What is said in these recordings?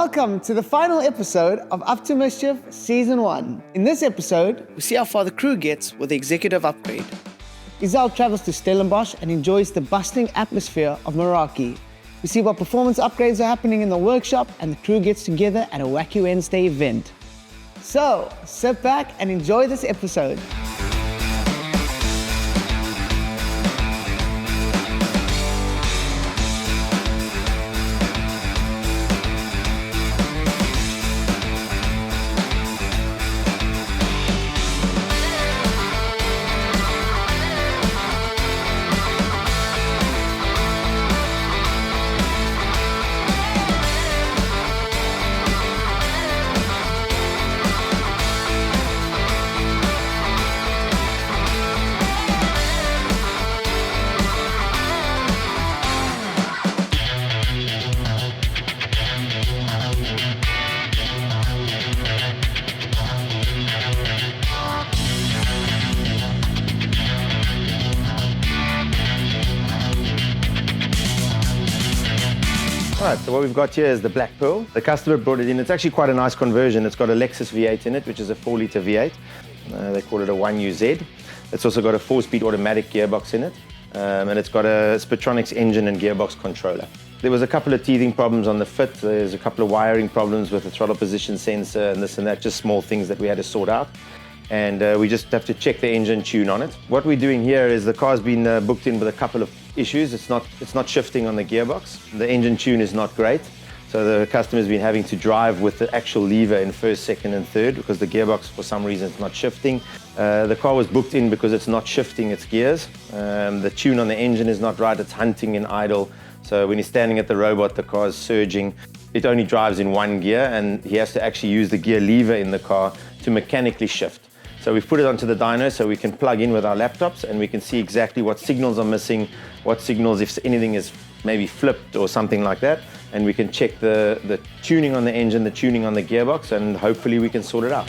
Welcome to the final episode of To Mischief Season 1. In this episode, we see how far the crew gets with the executive upgrade. Izelle travels to Stellenbosch and enjoys the bustling atmosphere of Meraki. We see what performance upgrades are happening in the workshop, and the crew gets together at a Wacky Wednesday event. So, sit back and enjoy this episode. Right, so what we've got here is the Black Pearl. The customer brought it in. It's actually quite a nice conversion. It's got a Lexus V8 in it, which is a 4-litre V8. They call it a 1UZ. It's also got a 4-speed automatic gearbox in it. And it's got a Spectronics engine and gearbox controller. There was a couple of teething problems on the fit. There's a couple of wiring problems with the throttle position sensor and this and that, just small things that we had to sort out. And we just have to check the engine tune on it. What we're doing here is the car's been booked in with a couple of issues. It's not shifting on the gearbox. The engine tune is not great. So the customer's been having to drive with the actual lever in first, second and third because the gearbox for some reason is not shifting. The car was booked in because it's not shifting its gears. The tune on the engine is not right. It's hunting in idle. So when he's standing at the robot, the car's surging. It only drives in one gear and he has to actually use the gear lever in the car to mechanically shift. So we've put it onto the dyno so we can plug in with our laptops and we can see exactly what signals are missing, what signals, if anything is maybe flipped or something like that. And we can check the tuning on the engine, the tuning on the gearbox, and hopefully we can sort it out.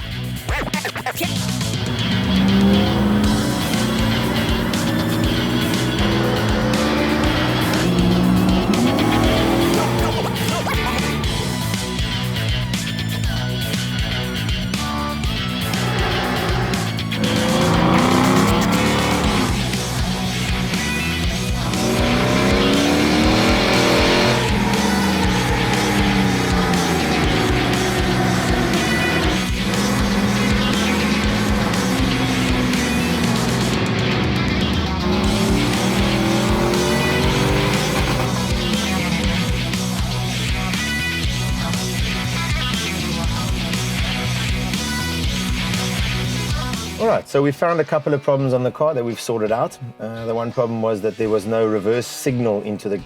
Alright, so we found a couple of problems on the car that we've sorted out. The one problem was that there was no reverse signal into the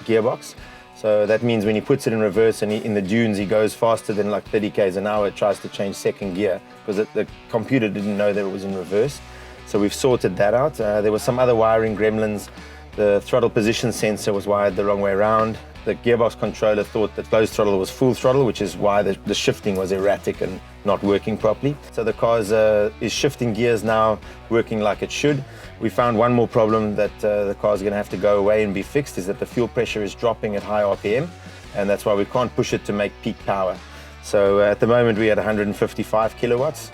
gearbox. So that means when he puts it in reverse and in the dunes he goes faster than like 30 k's an hour, it tries to change second gear because the computer didn't know that it was in reverse. So we've sorted that out. There was some other wiring gremlins. The throttle position sensor was wired the wrong way around. The gearbox controller thought that closed throttle was full throttle, which is why the shifting was erratic and not working properly. So the car is shifting gears now, working like it should. We found one more problem that the car's going to have to go away and be fixed, is that the fuel pressure is dropping at high RPM, and that's why we can't push it to make peak power. So at the moment we're at 155 kilowatts.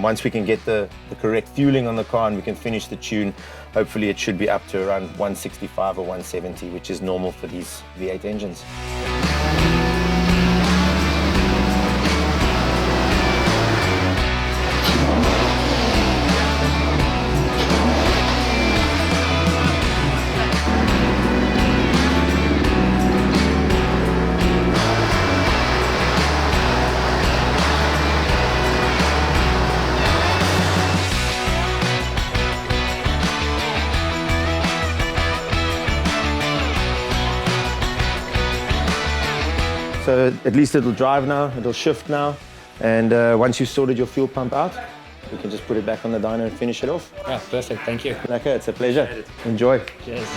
Once we can get the correct fueling on the car and we can finish the tune, hopefully it should be up to around 165 or 170, which is normal for these V8 engines. So at least it'll drive now, it'll shift now, and once you've sorted your fuel pump out, we can just put it back on the dyno and finish it off. Yeah, perfect, thank you. Okay, it's a pleasure. Enjoy. Cheers.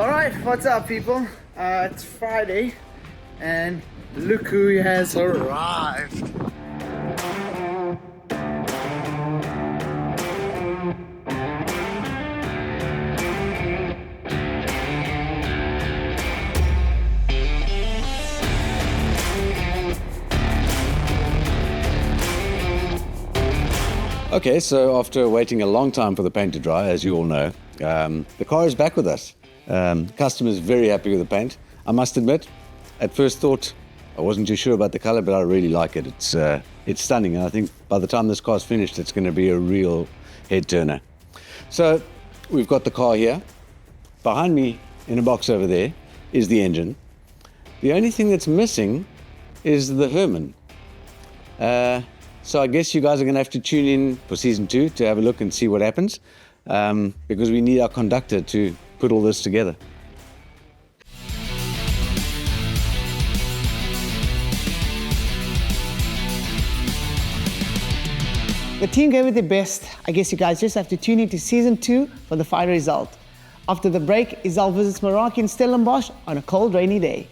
Alright, what's up people? It's Friday and look who has arrived. Okay, so after waiting a long time for the paint to dry, as you all know, the car is back with us. Customer's very happy with the paint. I must admit, at first thought, I wasn't too sure about the color, but I really like it. It's stunning, and I think by the time this car's finished, it's going to be a real head turner. So we've got the car here. Behind me, in a box over there, is the engine. The only thing that's missing is the Herman. So I guess you guys are going to have to tune in for season 2 to have a look and see what happens, because we need our conductor to put all this together. The team gave it their best. I guess you guys just have to tune in to season 2 for the final result. After the break, Izelle visits Meraki and Stellenbosch on a cold, rainy day.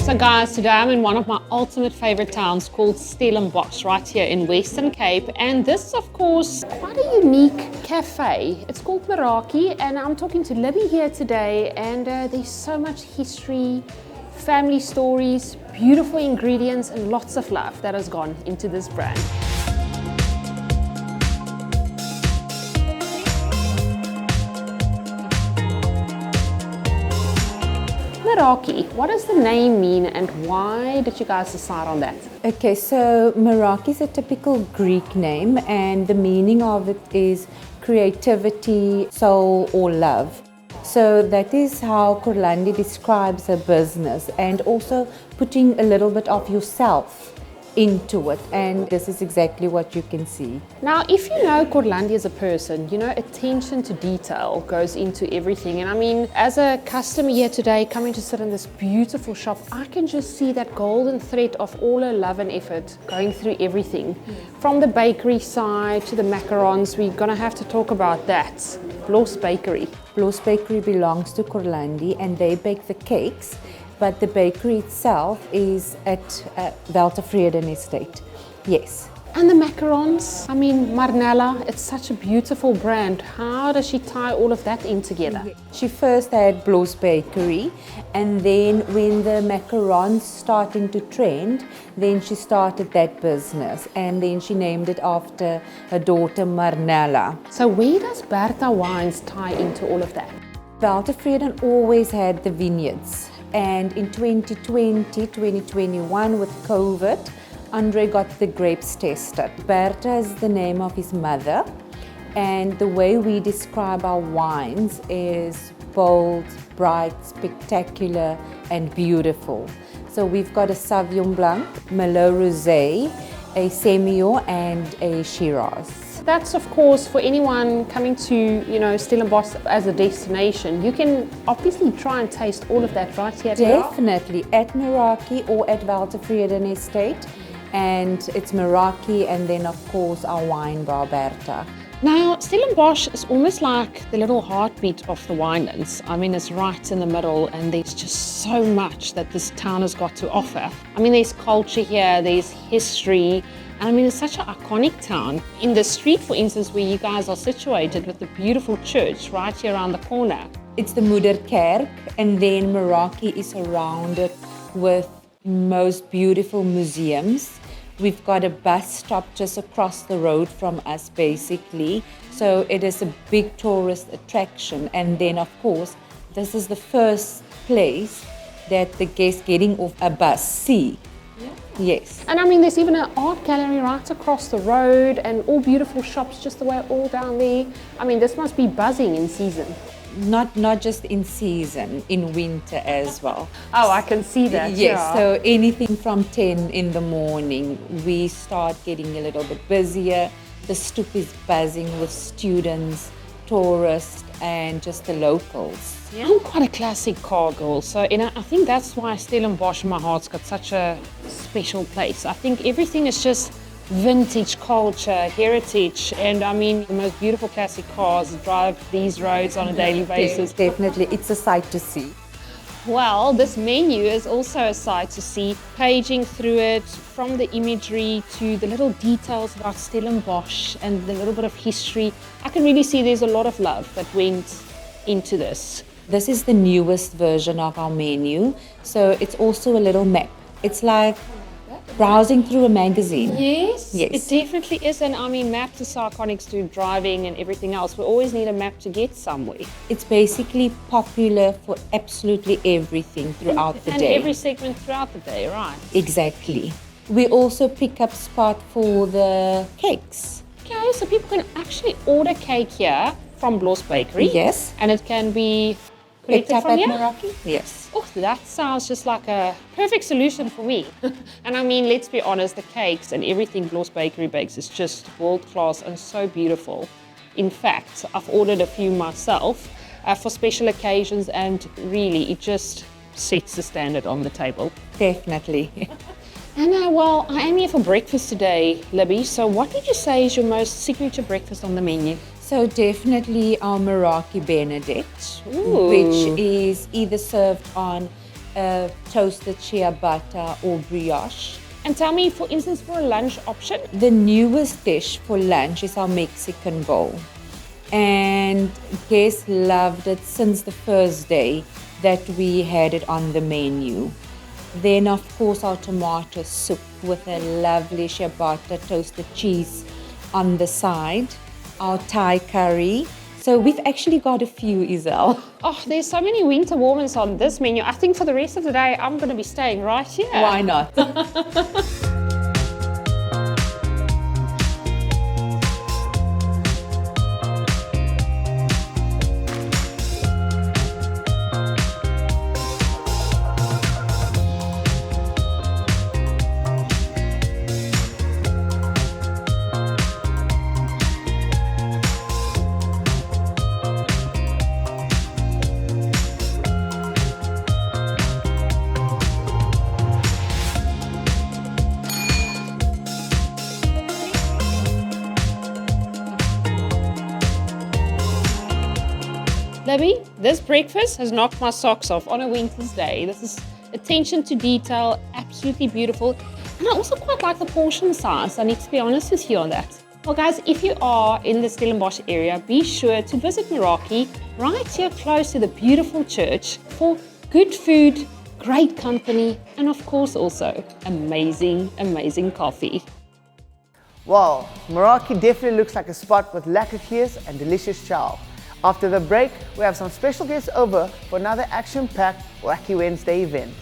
So guys, today I'm in one of my ultimate favorite towns called Stellenbosch, right here in Western Cape. And this is of course quite a unique cafe. It's called Meraki, and I'm talking to Libby here today, and there's so much history, family stories, beautiful ingredients, and lots of love that has gone into this brand. Meraki, what does the name mean and why did you guys decide on that? Okay, so Meraki is a typical Greek name, and the meaning of it is creativity, soul, or love. So that is how Corlandi describes her business, and also putting a little bit of yourself into it, and this is exactly what you can see. Now, if you know Corlandi as a person, you know attention to detail goes into everything. And I mean, as a customer here today coming to sit in this beautiful shop, I can just see that golden thread of all her love and effort going through everything. From the bakery side to the macarons, we're gonna have to talk about that. Bloss Bakery. Bloss Bakery belongs to Corlandi, and they bake the cakes, but the bakery itself is at Wacky Estate. Yes. And the macarons, I mean, Marnella, it's such a beautiful brand. How does she tie all of that in together? She first had Bloss Bakery, and then when the macarons starting to trend, then she started that business, and then she named it after her daughter Marnella. So where does Bertha Wines tie into all of that? Wacky always had the vineyards, and in 2021 with COVID, Andre got the grapes tested. Bertha is the name of his mother, and the way we describe our wines is bold, bright, spectacular, and beautiful. So we've got a Sauvignon Blanc, Merlot Rosé, a Semillon, and a Shiraz. That's of course for anyone coming to, you know, Stellenbosch as a destination. You can obviously try and taste all of that right here. Definitely at Meraki or at Wacky Estate, and it's Meraki, and then of course our wine bar Bertha. Now, Stellenbosch is almost like the little heartbeat of the winelands. I mean, it's right in the middle, and there's just so much that this town has got to offer. I mean, there's culture here, there's history, and I mean, it's such an iconic town. In the street, for instance, where you guys are situated with the beautiful church right here around the corner. It's the Moederkerk, and then Meraki is surrounded with most beautiful museums. We've got a bus stop just across the road from us, basically. So it is a big tourist attraction. And then, of course, This is the first place that the guests getting off a bus see. Yes. And I mean, there's even an art gallery right across the road and all beautiful shops just the way all down there. I mean, this must be buzzing in season. Not just in season, in winter as well. Oh, I can see that. Yes, yeah. so anything from 10 in the morning, we start getting a little bit busier. The stoop is buzzing with students, tourists, and just the locals. Yeah. I'm quite a classic car girl, so I think that's why Stellenbosch in my heart's got such a special place. I think everything is just vintage culture, heritage, and I mean the most beautiful classic cars drive these roads on a daily basis. Definitely, it's a sight to see. Well, this menu is also a sight to see, paging through it from the imagery to the little details about Stellenbosch and the little bit of history. I can really see there's a lot of love that went into this. This is the newest version of our menu, so it's also a little map. It's like browsing through a magazine. Yes, Yes. it definitely is. And I mean, maps are so iconic to driving and everything else. We always need a map to get somewhere. It's basically popular for absolutely everything throughout the And day. every segment throughout the day, right? Exactly. We also pick up spot for the cakes. Okay, so people can actually order cake here from Bloss Bakery. Yes. And it can be Picked collected up from at here? Meraki? Yes. Oh, that sounds just like a perfect solution for me. And I mean, let's be honest, the cakes and everything Bloss Bakery bakes is just world class and so beautiful. In fact, I've ordered a few myself for special occasions, and really it just sets the standard on the table. Definitely. And well, I am here for breakfast today, Libby. So what did you say is your most signature breakfast on the menu? So definitely our Meraki Benedict, Ooh. which is either served on toasted shea butter or brioche. And tell me, for instance, for a lunch option? The newest dish for lunch is our Mexican bowl. And guests loved it since the first day that we had it on the menu. Then, of course, our tomato soup with a lovely ciabatta toasted cheese on the side. Our Thai curry. So we've actually got a few, Izelle. Oh, there's so many winter warmers on this menu. I think for the rest of the day, I'm going to be staying right here. Why not? Libby, this breakfast has knocked my socks off on a winter's day. This is attention to detail, absolutely beautiful. And I also quite like the portion size. I need to be honest with you on that. Well, guys, if you are in the Stellenbosch area, be sure to visit Meraki right here close to the beautiful church for good food, great company, and of course also amazing, amazing coffee. Wow, Meraki definitely looks like a spot with lekker kers and delicious chow. After the break, we have some special guests over for another action-packed Wacky Wednesday event.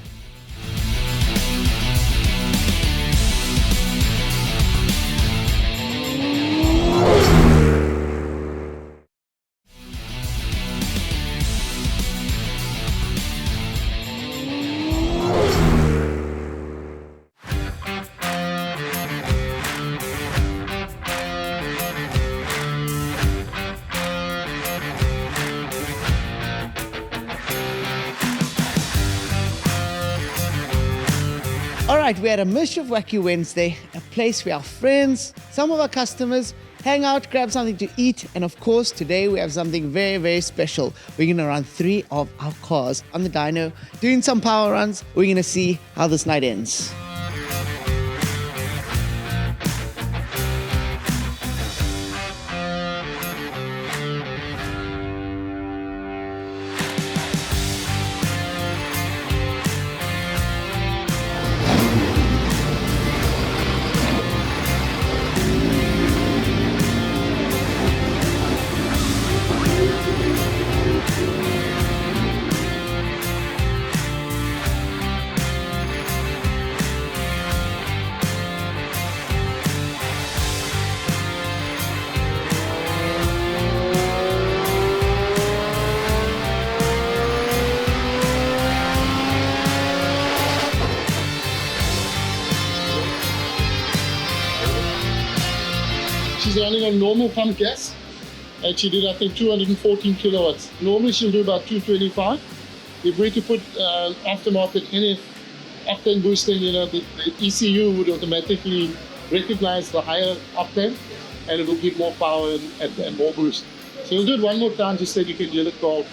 Alright, we're at a Mischief Wacky Wednesday, a place where our friends, some of our customers, hang out, grab something to eat, and of course, today we have something very, very special. We're going to run 3 of our cars on the dyno, doing some power runs. We're going to see how this night ends. normal pump gas. And she did, I think, 214 kilowatts. Normally she'll do about 225. If we could put aftermarket NF octane boosting, the ECU would automatically recognize the higher octane and it will give more power and more boost. So we'll do it one more time just so you can hear it call.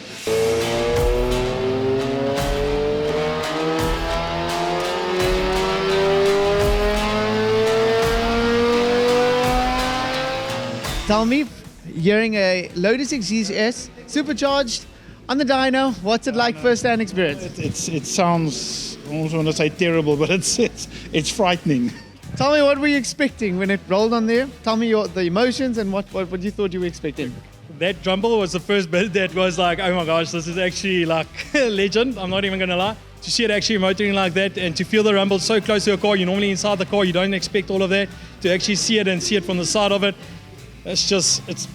Tell me, hearing a Lotus XGS supercharged on the dyno, what's it like first-hand experience? It sounds, I almost want to say terrible, but it's frightening. Tell me, what were you expecting when it rolled on there? Tell me the emotions and what you thought you were expecting. That rumble was the first bit that was like, oh my gosh, this is actually like a legend. I'm not even going to lie. To see it actually motoring like that and to feel the rumble so close to a car, you're normally inside the car, you don't expect all of that. To actually see it and see it from the side of it, it's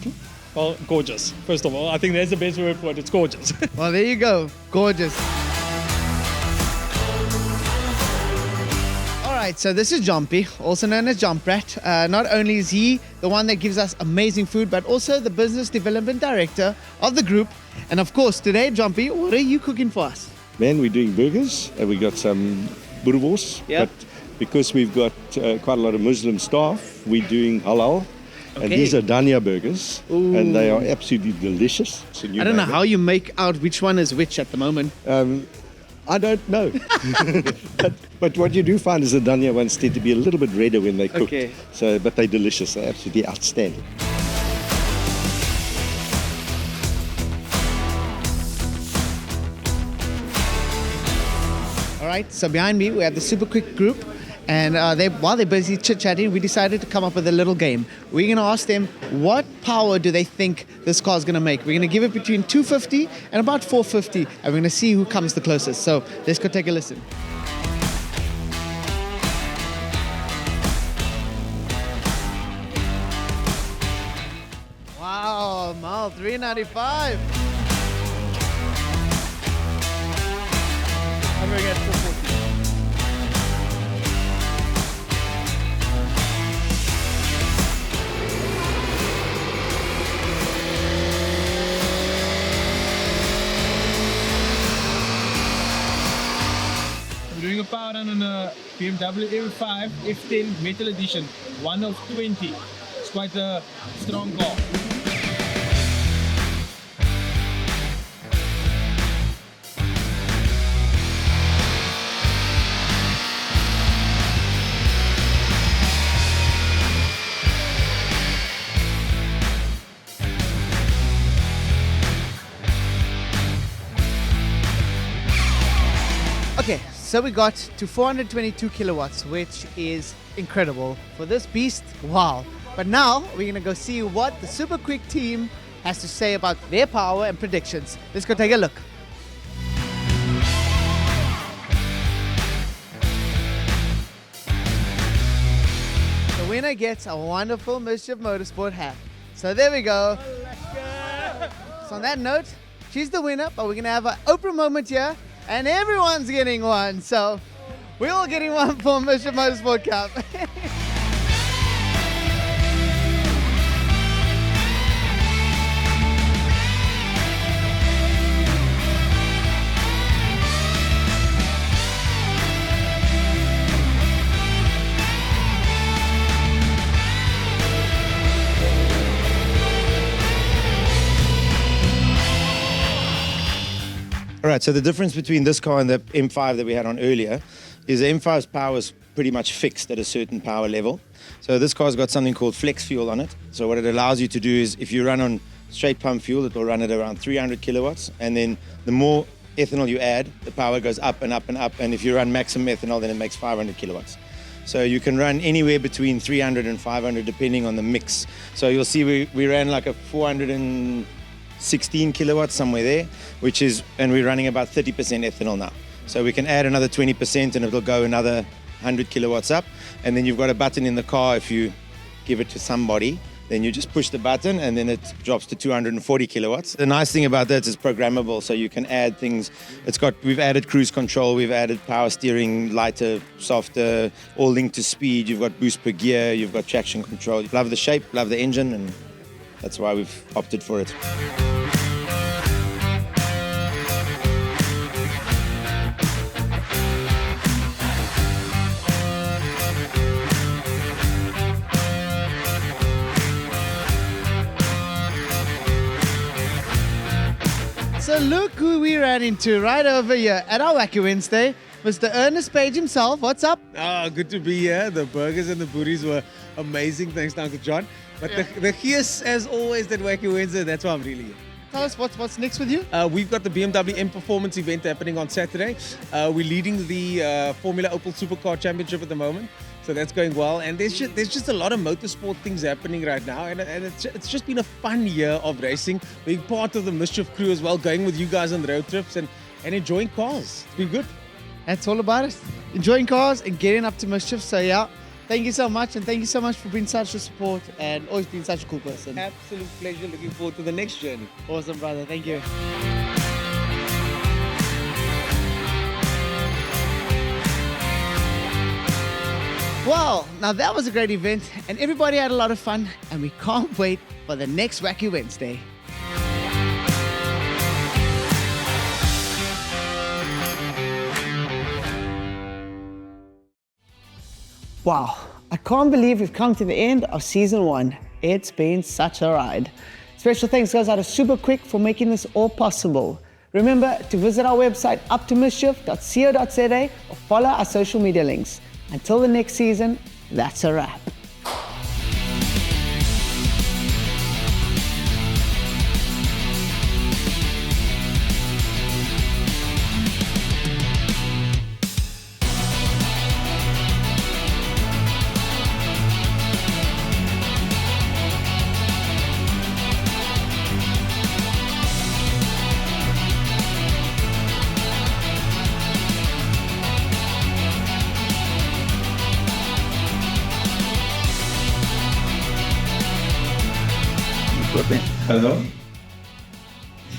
gorgeous. First of all, I think that's the best word for it. It's gorgeous. Well, there you go. Gorgeous. All right, so this is Jumpy, also known as Jump Rat. Not only is he the one that gives us amazing food, but also the business development director of the group. And of course, today, Jumpy, what are you cooking for us? Man, we're doing burgers and we got some boerewors. Yep. But because we've got quite a lot of Muslim staff, we're doing halal. And Okay. these are dania burgers, and they are absolutely delicious. I don't know how you make out which one is which at the moment. I don't know. but what you do find is the dania ones tend to be a little bit redder when they're cooked. Okay. So, but they're delicious. They're absolutely outstanding. All right, so behind me we have the super quick group, and while they're busy chit-chatting, we decided to come up with a little game. We're going to ask them what power do they think this car is going to make. We're going to give it between 250 and about 450, and we're going to see who comes the closest. So let's go take a listen. Wow, mile 395. I'm going at 440. I'm doing a power run on a BMW M5 F10 Metal Edition, 1 of 20. It's quite a strong car. Okay, so we got to 422 kilowatts, which is incredible. For this beast, wow. But now we're gonna go see what the Super Quick team has to say about their power and predictions. Let's go take a look. The winner gets a wonderful Mischief Motorsport hat. So there we go. So on that note, she's the winner, but we're gonna have an Oprah moment here. And everyone's getting one, so we're all getting one for Mischief Motorsport Cup. All right, so the difference between this car and the M5 that we had on earlier is the M5's power is pretty much fixed at a certain power level. So this car's got something called flex fuel on it. So what it allows you to do is if you run on straight pump fuel, it will run at around 300 kilowatts. And then the more ethanol you add, the power goes up and up and up. And if you run maximum ethanol, then it makes 500 kilowatts. So you can run anywhere between 300 and 500 depending on the mix. So you'll see we ran like a 416 kilowatts somewhere there, and we're running about 30% ethanol now. So we can add another 20% and it'll go another 100 kilowatts up. And then you've got a button in the car. If you give it to somebody, then you just push the button and then it drops to 240 kilowatts. The nice thing about that is it's programmable, so you can add things. We've added cruise control, we've added power steering, lighter, softer, all linked to speed. You've got boost per gear, you've got traction control. Love the shape, love the engine, and that's why we've opted for it. So look who we ran into right over here at our Wacky Wednesday. Mr. Ernest Page himself. What's up? Good to be here. The burgers and the booties were amazing, thanks to Uncle John. But the Gees, as always, that Wacky Wednesday, that's why I'm really here. Tell us what's next with you? We've got the BMW M Performance event happening on Saturday. We're leading the Formula Opel Supercar Championship at the moment. So that's going well, and there's just a lot of motorsport things happening right now, and it's just been a fun year of racing, being part of the Mischief crew as well, going with you guys on road trips and enjoying cars. It's been good. That's all about it. Enjoying cars and getting up to Mischief. So yeah, thank you so much, and thank you so much for being such a support and always being such a cool person. Absolute pleasure. Looking forward to the next journey. Awesome, brother. Thank you. Wow, now that was a great event and everybody had a lot of fun, and we can't wait for the next Wacky Wednesday. Wow, I can't believe we've come to the end of season 1. It's been such a ride. Special thanks goes out to Super Quick for making this all possible. Remember to visit our website uptomischief.co.za or follow our social media links. Until the next season, that's a wrap. Hello?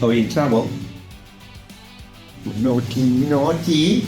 Are we in trouble? Naughty, naughty.